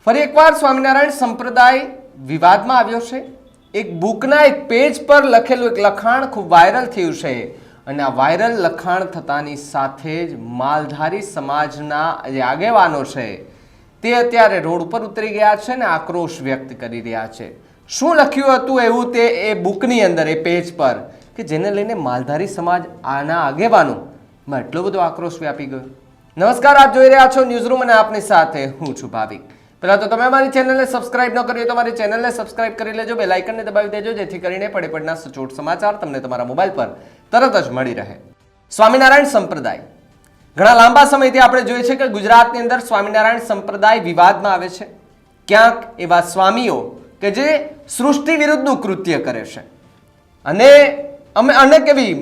ફરી એકવાર સ્વામિનારાયણ સંપ્રદાય વિવાદમાં આવ્યો છે। એક બુકના એક પેજ પર લખેલું એક લખાણ ખૂબ વાયરલ થયું છે અને આ વાયરલ લખાણ થતાની સાથે જ માલધારી સમાજના જે આગેવાનો છે તે અત્યારે રોડ ઉપર ઉતરી ગયા છે અને આક્રોશ વ્યક્ત કરી રહ્યા છે। શું લખ્યું હતું એવું તે એ બુકની અંદર એ પેજ પર કે જેને લઈને માલધારી સમાજ આના આગેવાનોમાં એટલો બધો આક્રોશ વ્યાપી ગયો। નમસ્કાર, આપ જોઈ રહ્યા છો ન્યૂઝ રૂમ અને આપની સાથે હું છું ભાવિક। પહેલા તો તમે અમારી ચેનલને સબસ્ક્રાઇબ ન કરી તો અમારી ચેનલને સબસ્ક્રાઇબ કરી લેજો, બેલ આઇકનને દબાવી દેજો જેથી કરીને પડેપડના સચોટ સમાચાર તમને તમારા મોબાઈલ પર તરત જ મળી રહે। સ્વામિનારાયણ સંપ્રદાય ઘણા લાંબા સમયથી આપણે જોઈએ છે કે ગુજરાતની અંદર સ્વામિનારાયણ સંપ્રદાય વિવાદમાં આવે છે। ક્યાંક એવા સ્વામીઓ કે જે સૃષ્ટિ વિરુદ્ધનું કૃત્ય કરે છે અને અમે અનેક એવી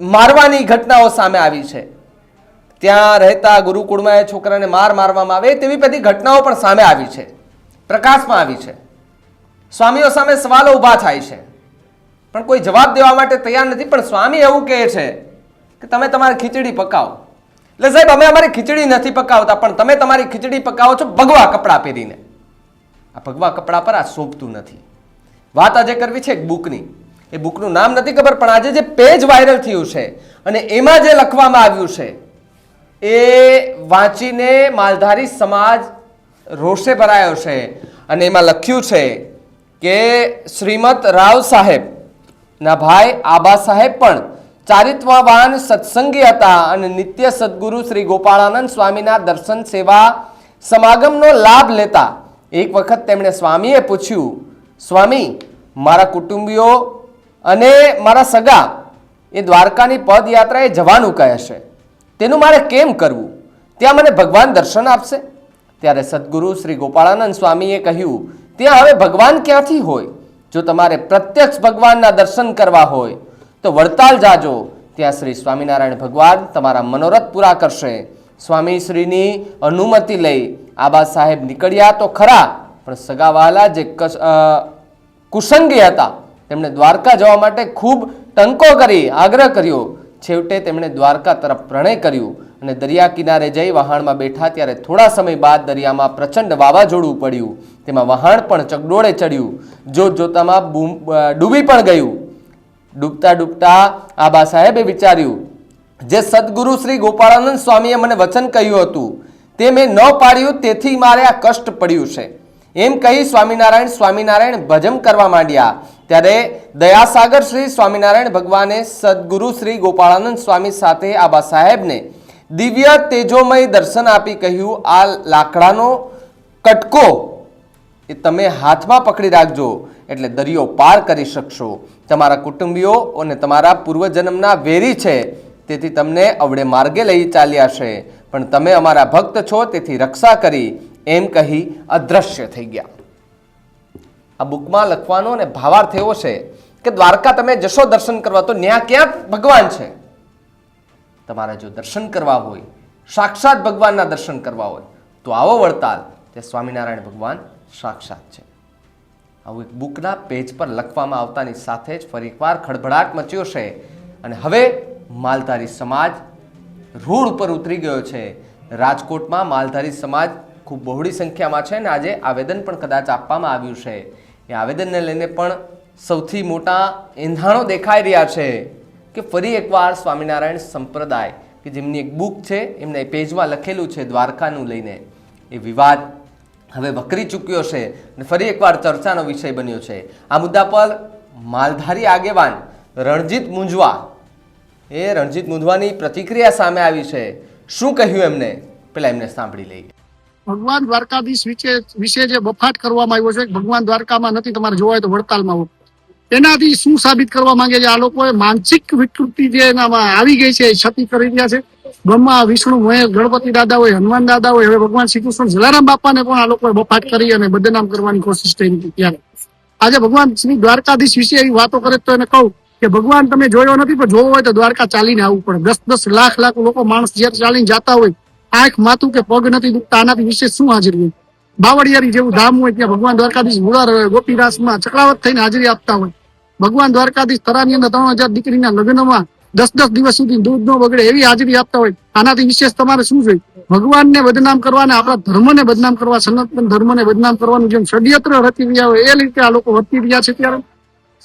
મારવાની ઘટનાઓ સામે આવી છે। ત્યાં રહેતા ગુરુકુળમાં એ છોકરાને મારવામાં આવે તેવી બધી ઘટનાઓ પણ સામે આવી છે, પ્રકાશમાં આવી છે। સ્વામીઓ સામે સવાલો ઊભા થાય છે પણ કોઈ જવાબ દેવા માટે તૈયાર નથી। પણ સ્વામી એવું કહે છે કે તમે તમારી ખીચડી પકાવો। એટલે સાહેબ, અમે અમારી ખીચડી નથી પકાવતા, પણ તમે તમારી ખીચડી પકાવો છો ભગવા કપડાં પહેરીને। આ ભગવા કપડા પર આ શોભતું નથી। વાત આજે કરવી છે એક બુકની। એ બુકનું નામ નથી ખબર, પણ આજે જે પેજ વાયરલ થયું છે અને એમાં જે લખવામાં આવ્યું છે એ વાંચીને માલધારી સમાજ રોષે ભરાયો છે અને એમાં લખ્યું છે કે શ્રીમદ રાવ સાહેબ ના ભાઈ આબા સાહેબ પણ ચારિત્રવાન સત્સંગી હતા અને નિત્ય સદગુરુ શ્રી ગોપાળાનંદ સ્વામીના દર્શન સેવા સમાગમનો લાભ લેતા। એક વખત તેમણે સ્વામીએ પૂછ્યું, સ્વામી, મારા કુટુંબીઓ અને મારા સગા એ દ્વારકાની પદયાત્રાએ જવાનું કહે છે, તેનું મારે કેમ કરવું? ત્યાં મને ભગવાન દર્શન આપશે? ત્યારે સદગુરુ શ્રી ગોપાળાનંદ સ્વામીએ કહ્યું, ત્યાં હવે ભગવાન ક્યાંથી હોય? જો તમારે પ્રત્યક્ષ ભગવાનના દર્શન કરવા હોય તો વડતાલ જાજો, ત્યાં શ્રી સ્વામિનારાયણ ભગવાન તમારા મનોરથ પૂરા કરશે। સ્વામી શ્રીની અનુમતિ લઈ આબા સાહેબ નીકળ્યા તો ખરા, પણ સગાવાલા જે કુસંગી હતા તેમણે દ્વારકા જવા માટે ખૂબ ટંકો કરી આગ્રહ કર્યો। છેવટે તેમણે દ્વારકા તરફ પ્રણય કર્યું અને દરિયા કિનારે જઈ વહાણમાં બેઠા ત્યારે થોડા સમય બાદ દરિયામાં પ્રચંડ વાવાઝોડું પડ્યું। તેમાં વહાણ પણ ચગડોળે ચડ્યું, જોત જોતામાં ડૂબી પણ ગયું। ડૂબતા ડૂબતા આબા સાહેબે વિચાર્યું, જે સદગુરુ શ્રી ગોપાળાનંદ સ્વામીએ મને વચન કહ્યું હતું તે મેં ન પાડ્યું, તેથી મારે આ કષ્ટ પડ્યું છે। એમ કહી સ્વામિનારાયણ ભજન કરવા માંડ્યા। ત્યારે દયાસાગર શ્રી સ્વામિનારાયણ ભગવાને સદગુરુ શ્રી ગોપાળાનંદ સ્વામી સાથે આબા સાહેબને દિવ્ય તેજોમય દર્શન આપી કહ્યું, આ લાકડાનો કટકો એ તમે હાથમાં પકડી રાખજો એટલે દરિયો પાર કરી શકશો। તમારા કુટુંબીઓ અને તમારા પૂર્વજન્મના વેરી છે, તેથી તમને અવળે માર્ગે લઈ ચાલ્યા છે, પણ તમે અમારા ભક્ત છો તેથી રક્ષા કરી, એમ કહી અદ્રશ્ય થઈ ગયા। આ બુકમાં લખવાનો અને ભાવાર્થ એવો છે કે દ્વારકા તમે જશો દર્શન કરવા તો ન્યા ક્યાંક ભગવાન છે। તમારે જો દર્શન કરવા હોય, સાક્ષાત ભગવાનના દર્શન કરવા હોય તો આવો વડતાલ, તે સ્વામિનારાયણ ભગવાન સાક્ષાત છે। આવું એક બુકના પેજ પર લખવામાં આવતાની સાથે જ ફરી એકવાર ખળભળાટ મચ્યો છે અને હવે માલધારી સમાજ રોડ ઉપર ઉતરી ગયો છે। રાજકોટમાં માલધારી સમાજ ખૂબ બહોળી સંખ્યામાં છે અને આજે આવેદન પણ કદાચ આપવામાં આવ્યું છે। એ આવેદનને લઈને પણ સૌથી મોટા એંધાણો દેખાઈ રહ્યા છે કે ફરી એકવાર સ્વામિનારાયણ સંપ્રદાય કે જેમની એક બુક છે એમના પેજમાં લખેલું છે દ્વારકાનું લઈને, એ વિવાદ હવે વકરી ચૂક્યો છે અને ફરી એકવાર ચર્ચાનો વિષય બન્યો છે। આ મુદ્દા પર માલધારી આગેવાન રણજીત મુંજવાની પ્રતિક્રિયા સામે આવી છે। શું કહ્યું એમને, પેલા એમને સાંભળી લઈએ। ભગવાન દ્વારકાધીશ વિશે જે બફાટ કરવામાં આવ્યો છે, ભગવાન દ્વારકામાં નથી, તમારે જોવા હોય તો વડતાલમાં હોય, એનાથી શું સાબિત કરવા માંગે છે? આ લોકોએ માનસિક વિકૃતિ જે એનામાં આવી ગઈ છે એ છતી કરી રહ્યા છે। બ્રહ્મા, વિષ્ણુ, મહેશ, ગણપતિ દાદા હોય, હનુમાન દાદા હોય, હવે ભગવાન શ્રી કૃષ્ણ જલારામ બાપાને પણ આ લોકોએ બફાટ કરી અને બદનામ કરવાની કોશિશ કરી હતી। ત્યારે આજે ભગવાન શ્રી દ્વારકાધીશ વિશે એવી વાતો કરે તો એને કહું કે ભગવાન તમે જોયો નથી, પણ જોવો હોય તો દ્વારકા ચાલીને આવવું પડે। 10-10 લાખ લોકો માણસ જ્યારે ચાલીને જતા હોય, આંખ, માથું કે પગ નથી દુખતા, આનાથી વિશેષ શું હાજરી હોય? બાવળિયારી જેવું ધામ હોય ત્યાં ભગવાન દ્વારકાધીશ મુળા ગોપીરાસમાં ચક્રાવત થઈને હાજરી આપતા હોય। ભગવાન દ્વારકાધીશ તરાની અંદર 3000 દીકરીના લગ્નમાં 10 દિવસ સુધી દૂધ ન બગડે એવી હાજરી આપતા હોય, આનાથી વિશેષ તમારે શું જોઈએ? ભગવાનને બદનામ કરવા અને આપણા ધર્મને બદનામ કરવા, સનાતન ધર્મને બદનામ કરવાનું જેમ ષડયંત્ર રચી રહ્યા હોય એ રીતે આ લોકો વર્તી રહ્યા છે. ત્યારે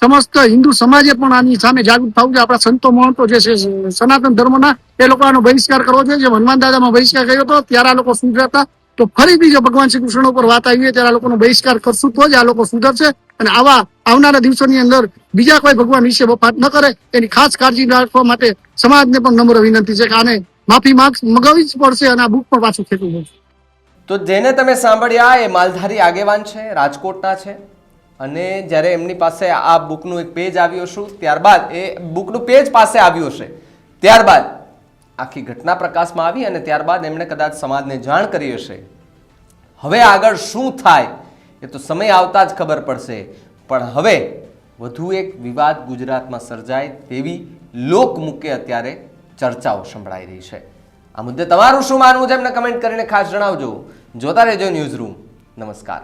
સમસ્ત હિન્દુ સમાજે પણ આની સામે જાગૃત થવું છે. આપણા સંતો મહંતો જે છે સનાતન ધર્મના, એ લોકો આનો બહિષ્કાર કરવો જોઈએ. જેમ હનુમાન દાદામાં બહિષ્કાર કર્યો હતો ત્યારે આ લોકો સુધરતા, તો ફરીથી જો ભગવાન શ્રી કૃષ્ણ ઉપર વાત આવી હોય ત્યારે આ લોકોનો બહિષ્કાર કરશું તો જ આ લોકો સુધરશે. અને આવનારા દિવસોની અંદર બીજા કોઈ ભગવાન વિશે વફાત ન કરે એની ખાસ કાળજી રાખવા માટે સમાજને પણ નમ્ર વિનંતી છે કે આને માફી મગાવવી જ પડશે અને આ બુક પણ પાછું ખેંચવું પડશે. તો જેને તમે સાંભળ્યા એ માલધારી આગેવાન છે, રાજકોટના છે, અને જ્યારે એમની પાસે આ બુકનું એક પેજ આવ્યું હશે, ત્યારબાદ એ બુકનું પેજ પાસે આવ્યું હશે, ત્યારબાદ આખી ઘટના પ્રકાશમાં આવી અને ત્યારબાદ એમણે કદાચ સમાજને જાણ કરી હશે. હવે આગળ શું થાય એ તો સમય આવતા જ ખબર પડશે. પણ હવે વધુ એક વિવાદ ગુજરાતમાં સર્જાય તેવી લોકમુખે અત્યારે ચર્ચાઓ સંભળાઈ રહી છે. આ મુદ્દે તમારું શું માનવું છે એમને કમેન્ટ કરીને ખાસ જણાવજો. જોતા રહેજો ન્યૂઝ રૂમ. નમસ્કાર.